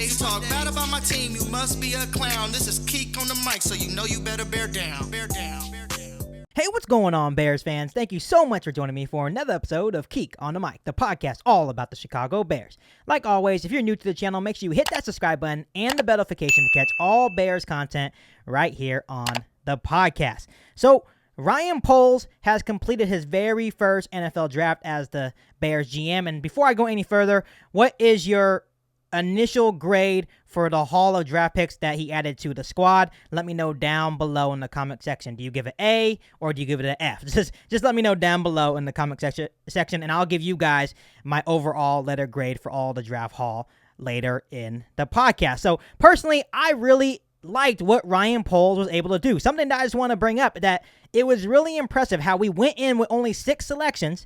You talk bad about my team, you must be a clown. This is Keek on the mic, so you know you better bear down. Bear down. Bear down. Hey, what's going on, Bears fans? Thank you so much for joining me for another episode of Keek on the Mic, the podcast all about the Chicago Bears. Like always, if you're new to the channel, make sure you hit that subscribe button and the bell notification to catch all Bears content right here on the podcast. So, Ryan Poles has completed his very first NFL draft as the Bears GM. And before I go any further, what is your initial grade for the haul of draft picks that he added to the squad? Let me know down below in the comment section. Do you give it A or do you give it an F? Just let me know down below in the comment section, and I'll give you guys my overall letter grade for all the draft haul later in the podcast. So personally, I really liked what Ryan Poles was able to do. Something that I just want to bring up, that it was really impressive how we went in with only 6 selections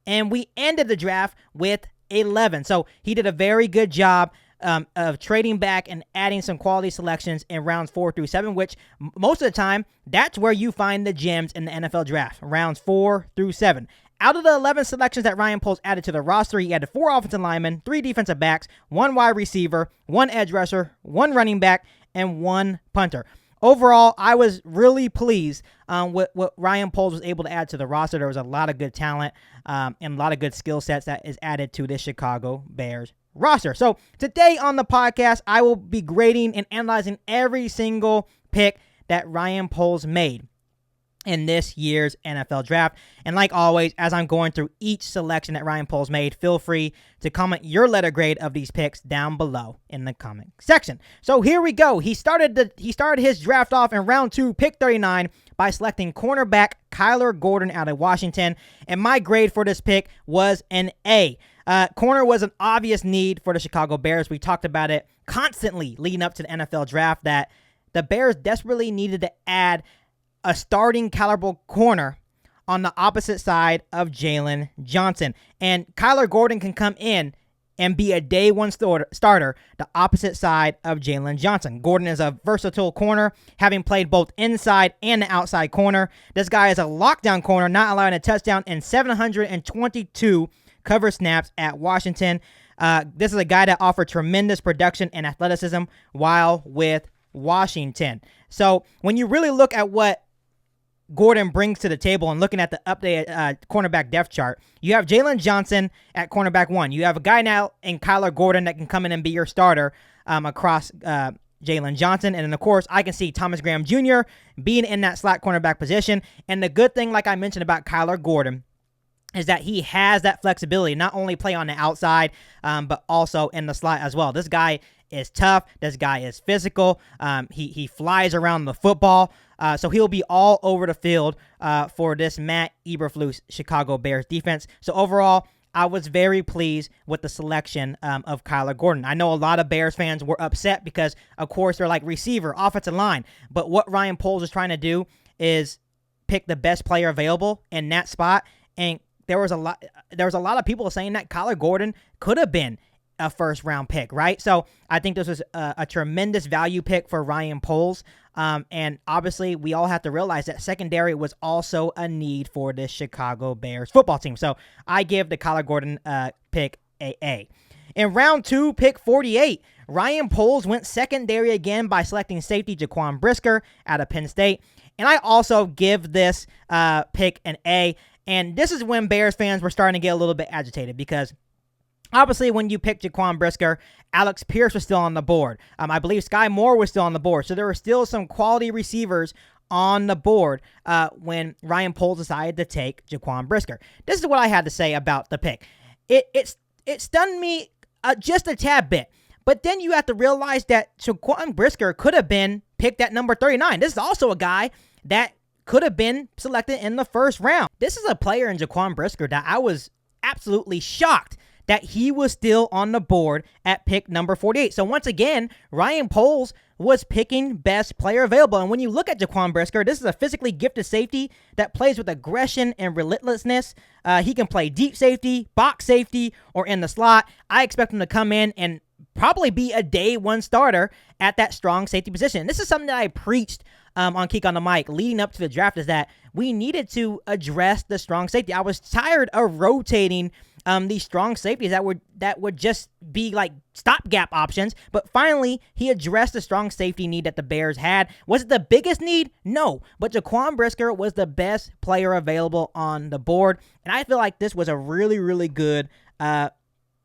and we ended the draft with 11. So he did a very good job of trading back and adding some quality selections in rounds 4 through 7, which most of the time, that's where you find the gems in the NFL draft, rounds 4 through 7. Out of the 11 selections that Ryan Poles added to the roster, he added 4 offensive linemen, 3 defensive backs, 1 wide receiver, 1 edge rusher, 1 running back, and 1 punter. Overall, I was really pleased with what Ryan Poles was able to add to the roster. There was a lot of good talent and a lot of good skill sets that is added to this Chicago Bears roster. So today on the podcast, I will be grading and analyzing every single pick that Ryan Poles made in this year's NFL draft. And like always, as I'm going through each selection that Ryan Poles made, feel free to comment your letter grade of these picks down below in the comment section. So here we go. He started his draft off in round 2, pick 39, by selecting cornerback Kyler Gordon out of Washington. And my grade for this pick was an A. Corner was an obvious need for the Chicago Bears. We talked about it constantly leading up to the NFL draft, that the Bears desperately needed to add a starting caliber corner on the opposite side of Jalen Johnson. And Kyler Gordon can come in and be a day one starter, the opposite side of Jalen Johnson. Gordon is a versatile corner, having played both inside and the outside corner. This guy is a lockdown corner, not allowing a touchdown in 722 cover snaps at Washington. This is a guy that offered tremendous production and athleticism while with Washington. So when you really look at what Gordon brings to the table and looking at the updated cornerback depth chart, you have Jalen Johnson at cornerback 1. You have a guy now in Kyler Gordon that can come in and be your starter across Jalen Johnson. And then, of course, I can see Thomas Graham Jr. being in that slot cornerback position. And the good thing, like I mentioned about Kyler Gordon, is that he has that flexibility, not only play on the outside, but also in the slot as well. This guy is tough. This guy is physical. He flies around the football. So he'll be all over the field for this Matt Eberflus Chicago Bears defense. So overall, I was very pleased with the selection of Kyler Gordon. I know a lot of Bears fans were upset because, of course, they're like receiver, offensive line. But what Ryan Poles is trying to do is pick the best player available in that spot. And there was a lot of people saying that Kyler Gordon could have been a first-round pick, right? So I think this was a tremendous value pick for Ryan Poles. And obviously, we all have to realize that secondary was also a need for this Chicago Bears football team. So I give the Kyler Gordon pick a A. In round 2, pick 48, Ryan Poles went secondary again by selecting safety Jaquan Brisker out of Penn State. And I also give this pick an A. And this is when Bears fans were starting to get a little bit agitated because obviously, when you picked Jaquan Brisker, Alex Pierce was still on the board. I believe Sky Moore was still on the board. So there were still some quality receivers on the board when Ryan Poles decided to take Jaquan Brisker. This is what I had to say about the pick. It stunned me just a tad bit. But then you have to realize that Jaquan Brisker could have been picked at number 39. This is also a guy that could have been selected in the first round. This is a player in Jaquan Brisker that I was absolutely shocked that he was still on the board at pick number 48. So once again, Ryan Poles was picking best player available. And when you look at Jaquan Brisker, this is a physically gifted safety that plays with aggression and relentlessness. He can play deep safety, box safety, or in the slot. I expect him to come in and probably be a day one starter at that strong safety position. This is something that I preached on Keek on the Mic leading up to the draft, is that we needed to address the strong safety. I was tired of rotating these strong safeties that would just be like stopgap options. But finally, he addressed the strong safety need that the Bears had. Was it the biggest need? No. But Jaquan Brisker was the best player available on the board. And I feel like this was a really, really good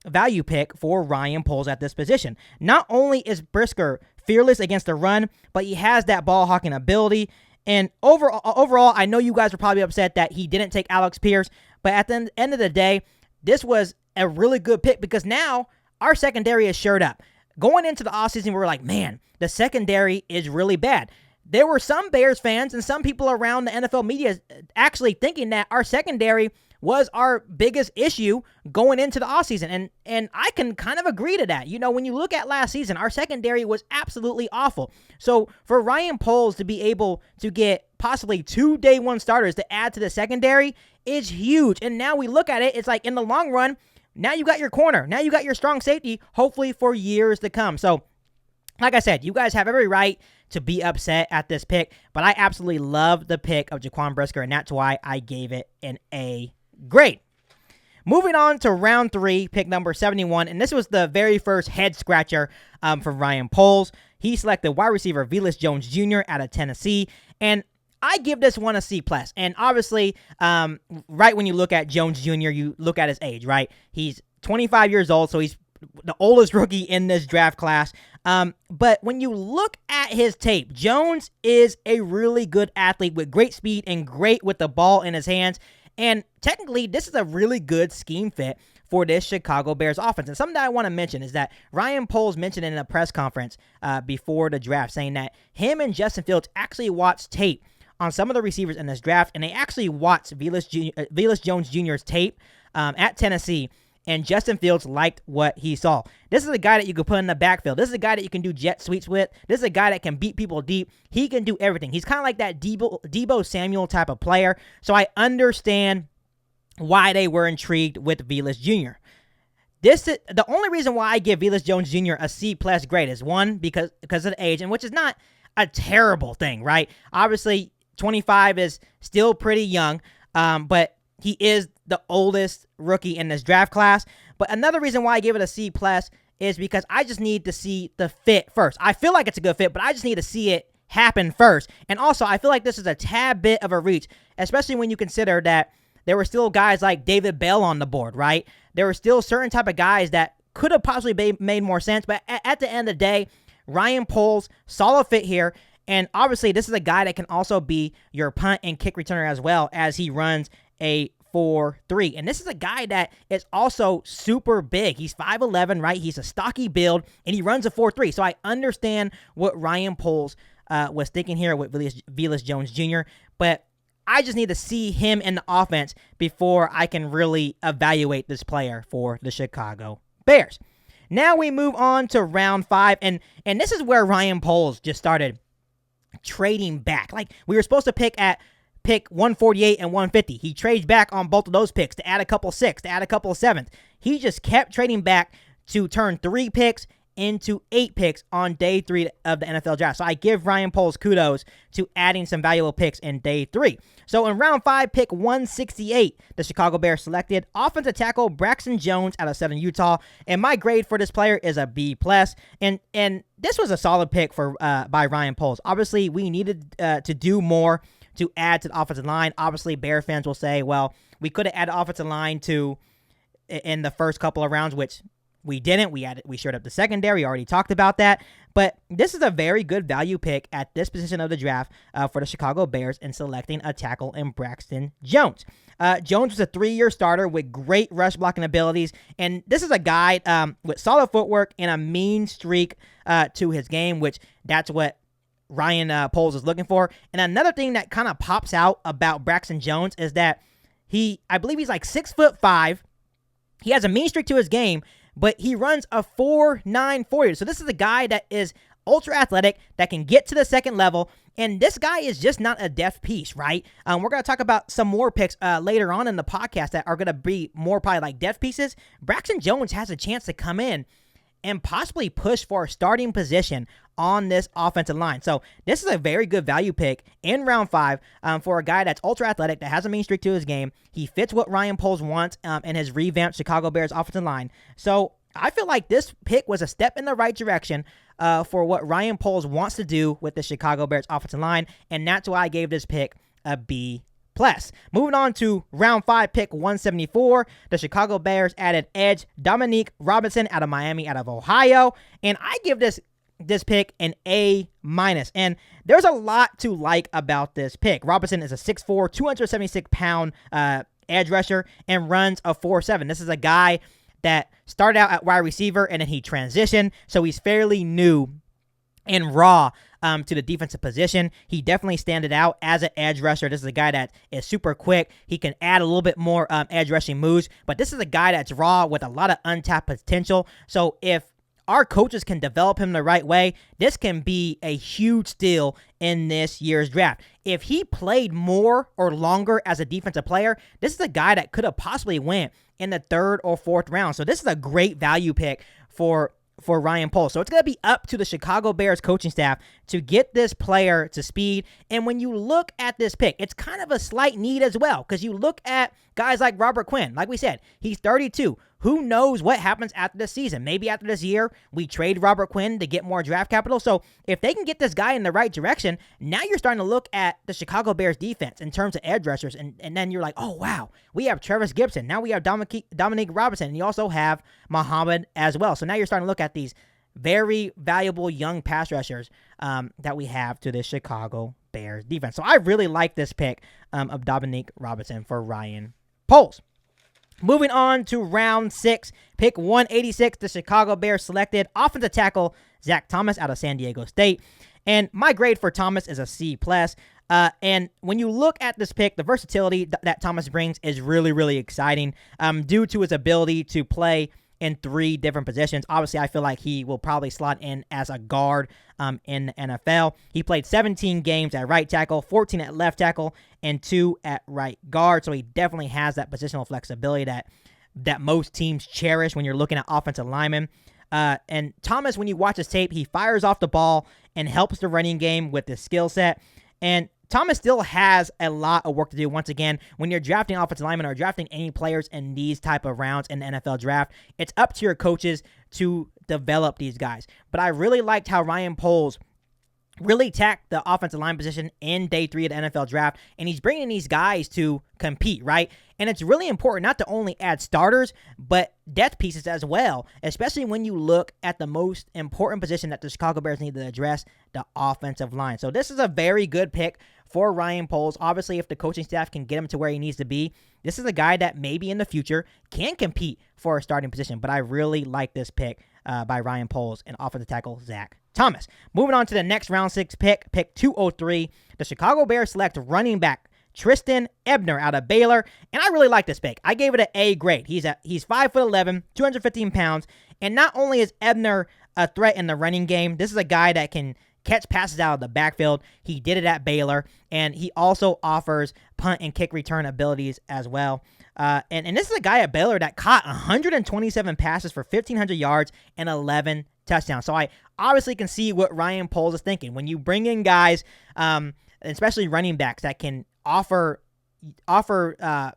value pick for Ryan Poles at this position. Not only is Brisker fearless against the run, but he has that ball hawking ability. And overall, I know you guys are probably upset that he didn't take Alex Pierce, but at the end of the day, this was a really good pick because now our secondary is shored up. Going into the offseason, we were like, man, the secondary is really bad. There were some Bears fans and some people around the NFL media actually thinking that our secondary was our biggest issue going into the offseason. And I can kind of agree to that. You know, when you look at last season, our secondary was absolutely awful. So for Ryan Poles to be able to get possibly 2 day one starters to add to the secondary is huge. And now we look at it, it's like in the long run, now you got your corner. Now you got your strong safety, hopefully for years to come. So like I said, you guys have every right to be upset at this pick, but I absolutely love the pick of Jaquan Brisker, and that's why I gave it an A grade. Moving on to round 3, pick number 71, and this was the very first head scratcher for Ryan Poles. He selected wide receiver Vilas Jones Jr. out of Tennessee, and I give this one a C+. And obviously, right when you look at Jones Jr., you look at his age, right? He's 25 years old, so he's the oldest rookie in this draft class. But when you look at his tape, Jones is a really good athlete with great speed and great with the ball in his hands. And technically, this is a really good scheme fit for this Chicago Bears offense. And something that I want to mention is that Ryan Poles mentioned in a press conference before the draft, saying that him and Justin Fields actually watched tape on some of the receivers in this draft, and they actually watched Vilas Jones Jr.'s tape at Tennessee, and Justin Fields liked what he saw. This is a guy that you can put in the backfield. This is a guy that you can do jet sweeps with. This is a guy that can beat people deep. He can do everything. He's kind of like that Deebo Samuel type of player, so I understand why they were intrigued with Vilas Jr. The only reason why I give Vilas Jones Jr. a C+ grade is, one, because of the age, and which is not a terrible thing, right? Obviously, 25 is still pretty young, but he is the oldest rookie in this draft class. But another reason why I give it a C+ is because I just need to see the fit first. I feel like it's a good fit, but I just need to see it happen first. And also, I feel like this is a tad bit of a reach, especially when you consider that there were still guys like David Bell on the board, right? There were still certain type of guys that could have possibly made more sense. But at the end of the day, Ryan Poles, solid fit here. And obviously, this is a guy that can also be your punt and kick returner as well, as he runs a 4.3. And this is a guy that is also super big. He's 5'11", right? He's a stocky build, and he runs a 4.3. So I understand what Ryan Poles was thinking here with Vilas Jones Jr., but I just need to see him in the offense before I can really evaluate this player for the Chicago Bears. Now we move on to round 5, and this is where Ryan Poles just started trading back. Like, we were supposed to pick 148 and 150. He trades back on both of those picks to add a couple 6th, to add a couple 7th. He just kept trading back to turn 3 picks into 8 picks on day 3 of the NFL draft. So I give Ryan Poles kudos to adding some valuable picks in day 3. So in round 5, pick 168, the Chicago Bears selected offensive tackle Braxton Jones out of Southern Utah. And my grade for this player is a B+. And this was a solid pick for by Ryan Poles. Obviously, we needed to do more to add to the offensive line. Obviously, Bear fans will say, well, we could have added offensive line in the first couple of rounds, which we didn't. We shored up the secondary. Already talked about that. But this is a very good value pick at this position of the draft for the Chicago Bears in selecting a tackle in Braxton Jones. Jones was a 3-year starter with great rush blocking abilities. And this is a guy with solid footwork and a mean streak to his game, which that's what Ryan Poles is looking for. And another thing that kind of pops out about Braxton Jones is that I believe he's like 6'5". He has a mean streak to his game, but he runs a 4.9 40. So this is a guy that is ultra athletic, that can get to the second level, and this guy is just not a depth piece, right? We're going to talk about some more picks later on in the podcast that are going to be more probably like depth pieces. Braxton Jones has a chance to come in and possibly push for a starting position on this offensive line. So this is a very good value pick in round 5 for a guy that's ultra athletic, that has a mean streak to his game. He fits what Ryan Poles wants in his revamped Chicago Bears offensive line. So I feel like this pick was a step in the right direction for what Ryan Poles wants to do with the Chicago Bears offensive line, and that's why I gave this pick a B+. Moving on to round 5, pick 174, the Chicago Bears added edge Dominique Robinson out of Miami, out of Ohio, and I give this pick an A-. And there's a lot to like about this pick. Robinson is a 6'4", 276-pound edge rusher and runs a 4.7. This is a guy that started out at wide receiver and then he transitioned, so he's fairly new and raw to the defensive position. He definitely standed out as an edge rusher. This is a guy that is super quick. He can add a little bit more edge rushing moves, but this is a guy that's raw with a lot of untapped potential. So if our coaches can develop him the right way, this can be a huge steal in this year's draft. If he played more or longer as a defensive player, this is a guy that could have possibly went in the 3rd or 4th round. So this is a great value pick for Ryan Poles. So it's going to be up to the Chicago Bears coaching staff to get this player to speed. And when you look at this pick, it's kind of a slight need as well, because you look at guys like Robert Quinn. Like we said, he's 32. Who knows what happens after this season? Maybe after this year, we trade Robert Quinn to get more draft capital. So if they can get this guy in the right direction, now you're starting to look at the Chicago Bears defense in terms of edge rushers. And then you're like, oh, wow, we have Travis Gibson. Now we have Dominique Robinson. And you also have Muhammad as well. So now you're starting to look at these very valuable young pass rushers that we have to the Chicago Bears defense. So I really like this pick of Dominique Robinson for Ryan Poles. Moving on to round 6, pick 186, the Chicago Bears selected offensive tackle Zach Thomas out of San Diego State. And my grade for Thomas is a C+. And when you look at this pick, the versatility that Thomas brings is really, really exciting due to his ability to play in 3 different positions. Obviously, I feel like he will probably slot in as a guard in the NFL. He played 17 games at right tackle, 14 at left tackle, and 2 at right guard. So he definitely has that positional flexibility that most teams cherish when you're looking at offensive linemen. And Thomas, when you watch his tape, he fires off the ball and helps the running game with his skill set. And Thomas still has a lot of work to do. Once again, when you're drafting offensive linemen or drafting any players in these type of rounds in the NFL draft, it's up to your coaches to develop these guys. But I really liked how Ryan Poles really attacked the offensive line position in day 3 of the NFL draft, and he's bringing these guys to compete, right? And it's really important not to only add starters, but depth pieces as well, especially when you look at the most important position that the Chicago Bears need to address, the offensive line. So this is a very good pick for Ryan Poles. Obviously, if the coaching staff can get him to where he needs to be, this is a guy that maybe in the future can compete for a starting position. But I really like this pick by Ryan Poles and offensive tackle Zach Thomas. Moving on to the next round 6 pick 203, the Chicago Bears select running back Tristan Ebner out of Baylor, and I really like this pick. I gave it an A grade. He's 5'11", 215 pounds, and not only is Ebner a threat in the running game, this is a guy that can catch passes out of the backfield. He did it at Baylor, and he also offers punt and kick return abilities as well. And this is a guy at Baylor that caught 127 passes for 1,500 yards and 11 touchdowns. So I obviously can see what Ryan Poles is thinking. When you bring in guys, especially running backs, that can offer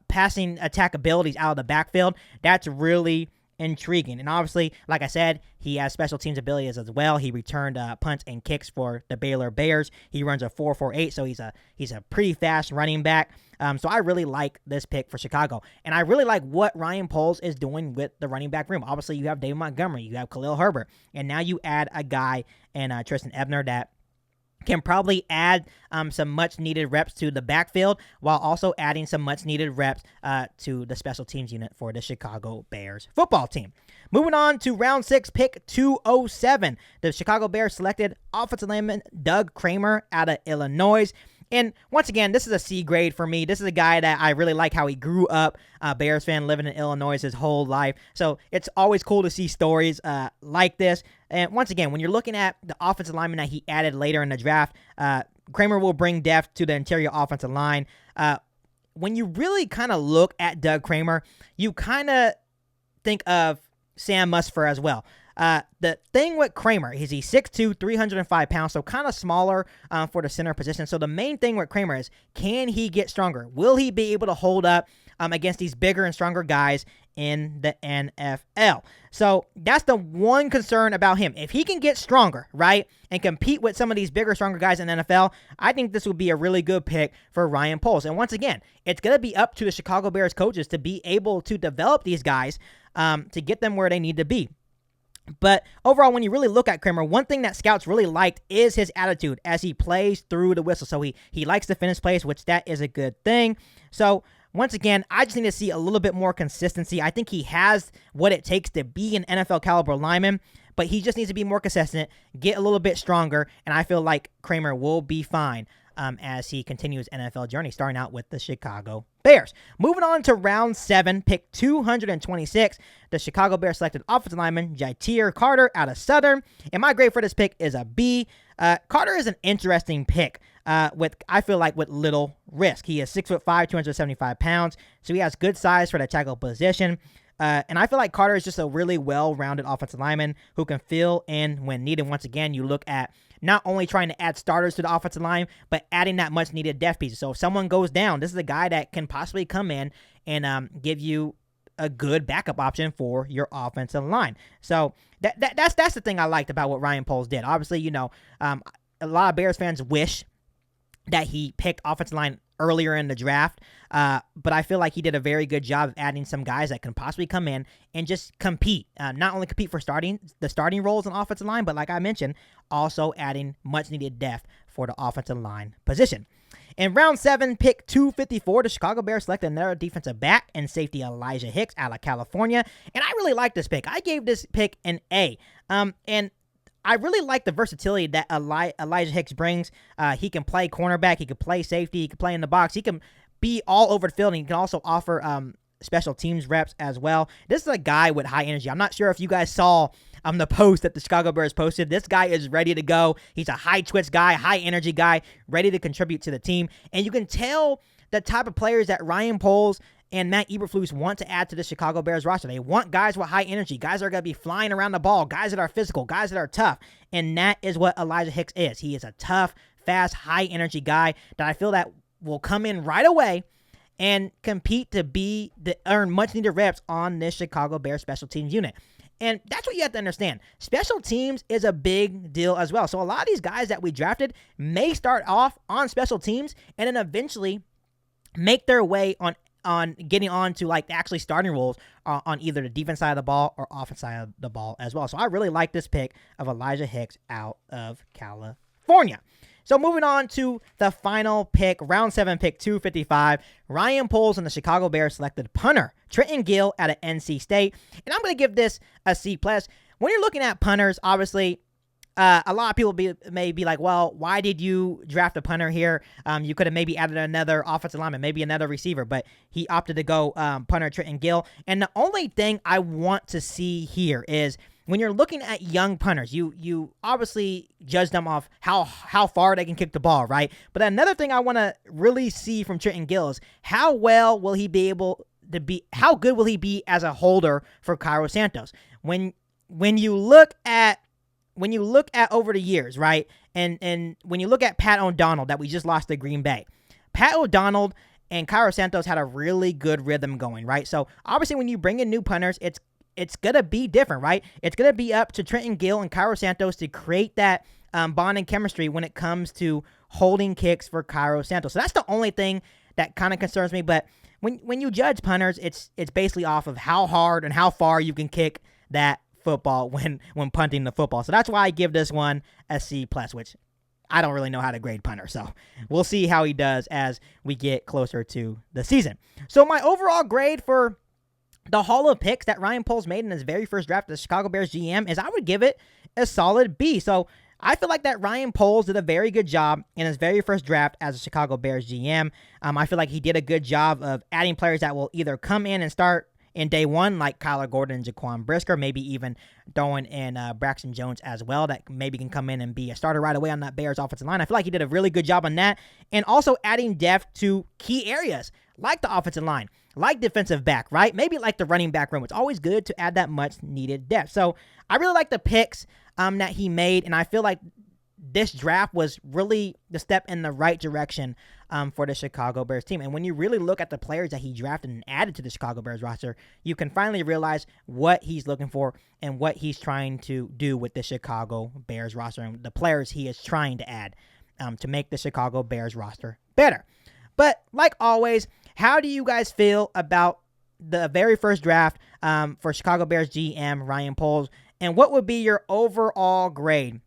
passing attack abilities out of the backfield, that's really intriguing. And obviously, like I said, he has special teams abilities as well. He returned punts and kicks for the Baylor Bears. He runs a 4.48, so he's a pretty fast running back. So I really like this pick for Chicago. And I really like what Ryan Poles is doing with the running back room. Obviously, you have David Montgomery, you have Khalil Herbert, and now you add a guy in Tristan Ebner that can probably add some much-needed reps to the backfield while also adding some much-needed reps to the special teams unit for the Chicago Bears football team. Moving on to round 6, pick 207. The Chicago Bears selected offensive lineman Doug Cramer out of Illinois. And once again, this is a C grade for me. This is a guy that I really like how he grew up, Bears fan, living in Illinois his whole life. So it's always cool to see stories like this. And once again, when you're looking at the offensive lineman that he added later in the draft, Cramer will bring depth to the interior offensive line. When you really kind of look at Doug Cramer, you kind of think of Sam Musfer as well. The thing with Cramer is he's 6'2", 305 pounds, so kind of smaller for the center position. So the main thing with Cramer is, can he get stronger? Will he be able to hold up against these bigger and stronger guys in the NFL? So that's the one concern about him. If he can get stronger, right, and compete with some of these bigger, stronger guys in the NFL, I think this would be a really good pick for Ryan Poles. And once again, it's going to be up to the Chicago Bears coaches to be able to develop these guys to get them where they need to be. But overall, when you really look at Cramer, one thing that scouts really liked is his attitude as he plays through the whistle. So he likes to finish plays, which that is a good thing. So once again, I just need to see a little bit more consistency. I think he has what it takes to be an NFL caliber lineman, but he just needs to be more consistent, get a little bit stronger, and I feel like Cramer will be fine as he continues NFL journey, starting out with the Chicago Bears. Moving on to round 7, pick 226, the Chicago Bears selected offensive lineman Jatir Carter out of Southern, and my grade for this pick is a B. Carter is an interesting pick I feel like with little risk. He is 6'5", 275 pounds, so he has good size for the tackle position. And I feel like Carter is just a really well-rounded offensive lineman who can fill in when needed. Once again, you look at not only trying to add starters to the offensive line, but adding that much-needed depth piece. So if someone goes down, this is a guy that can possibly come in and give you a good backup option for your offensive line. So that's the thing I liked about what Ryan Poles did. Obviously, a lot of Bears fans wish that he picked offensive line earlier in the draft, but I feel like he did a very good job of adding some guys that can possibly come in and just compete. Not only compete for the starting roles on offensive line, but like I mentioned, also adding much-needed depth for the offensive line position. In round 7, pick 254, the Chicago Bears selected another defensive back and safety Elijah Hicks out of California, and I really like this pick. I gave this pick an A, and I really like the versatility that Elijah Hicks brings. He can play cornerback, he can play safety, he can play in the box, he can be all over the field, and he can also offer special teams reps as well. This is a guy with high energy. I'm not sure if you guys saw the post that the Chicago Bears posted. This guy is ready to go. He's a high twitch guy, high energy guy, ready to contribute to the team. And you can tell the type of players that Ryan Poles and Matt Eberflus want to add to the Chicago Bears roster. They want guys with high energy, guys that are going to be flying around the ball, guys that are physical, guys that are tough. And that is what Elijah Hicks is. He is a tough, fast, high energy guy that I feel that will come in right away and compete to earn much needed reps on this Chicago Bears special teams unit. And that's what you have to understand. Special teams is a big deal as well. So a lot of these guys that we drafted may start off on special teams and then eventually make their way on getting on to like actually starting roles on either the defense side of the ball or offense side of the ball as well. So I really like this pick of Elijah Hicks out of California. So moving on to the final pick, round 7 pick 255, Ryan Poles and the Chicago Bears selected punter Trent Gill out of NC State. And I'm going to give this a C+. When you're looking at punters, obviously, a lot of people may be like, well, why did you draft a punter here? You could have maybe added another offensive lineman, maybe another receiver, but he opted to go punter Trent Gill. And the only thing I want to see here is when you're looking at young punters, you obviously judge them off how far they can kick the ball, right? But another thing I want to really see from Trent Gill is how good will he be as a holder for Cairo Santos? When you look at over the years, right? And when you look at Pat O'Donnell that we just lost to Green Bay, Pat O'Donnell and Cairo Santos had a really good rhythm going, right? So obviously when you bring in new punters, it's going to be different, right? It's going to be up to Trent Gill and Cairo Santos to create that bonding chemistry when it comes to holding kicks for Cairo Santos. So that's the only thing that kind of concerns me. But when you judge punters, it's basically off of how hard and how far you can kick that football when punting the football. So that's why I give this one a C+, which I don't really know how to grade punter. So we'll see how he does as we get closer to the season. So my overall grade for the haul of picks that Ryan Poles made in his very first draft as the Chicago Bears GM is I would give it a solid B. So I feel like that Ryan Poles did a very good job in his very first draft as a Chicago Bears GM. I feel like he did a good job of adding players that will either come in and start in day one, like Kyler Gordon and Jaquan Brisker, maybe even throwing in Braxton Jones as well, that maybe can come in and be a starter right away on that Bears offensive line. I feel like he did a really good job on that, and also adding depth to key areas like the offensive line. like defensive back, right? Maybe like the running back room. It's always good to add that much needed depth. So I really like the picks that he made, and I feel like this draft was really the step in the right direction for the Chicago Bears team. And when you really look at the players that he drafted and added to the Chicago Bears roster, you can finally realize what he's looking for and what he's trying to do with the Chicago Bears roster and the players he is trying to add to make the Chicago Bears roster better. But like always, how do you guys feel about the very first draft for Chicago Bears GM Ryan Poles? And what would be your overall grade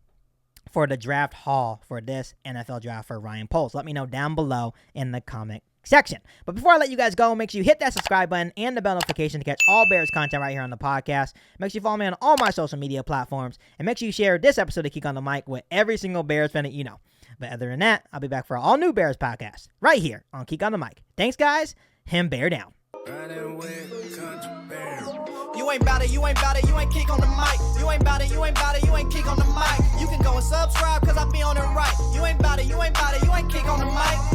for the draft haul for this NFL draft for Ryan Poles? Let me know down below in the comment section. But before I let you guys go, make sure you hit that subscribe button and the bell notification to catch all Bears content right here on the podcast. Make sure you follow me on all my social media platforms, and make sure you share this episode of Kick on the Mic with every single Bears fan that you know. But other than that, I'll be back for an all-new Bears podcast right here on Kick on the Mic. Thanks, guys. Him bear down. You ain't bout it, you ain't bout it, you ain't kick on the mic. You ain't bout it, you ain't bout it, you ain't kick on the mic. You can go and subscribe, cause I be on it right. You ain't bout it, you ain't bout it, you ain't kick on the mic.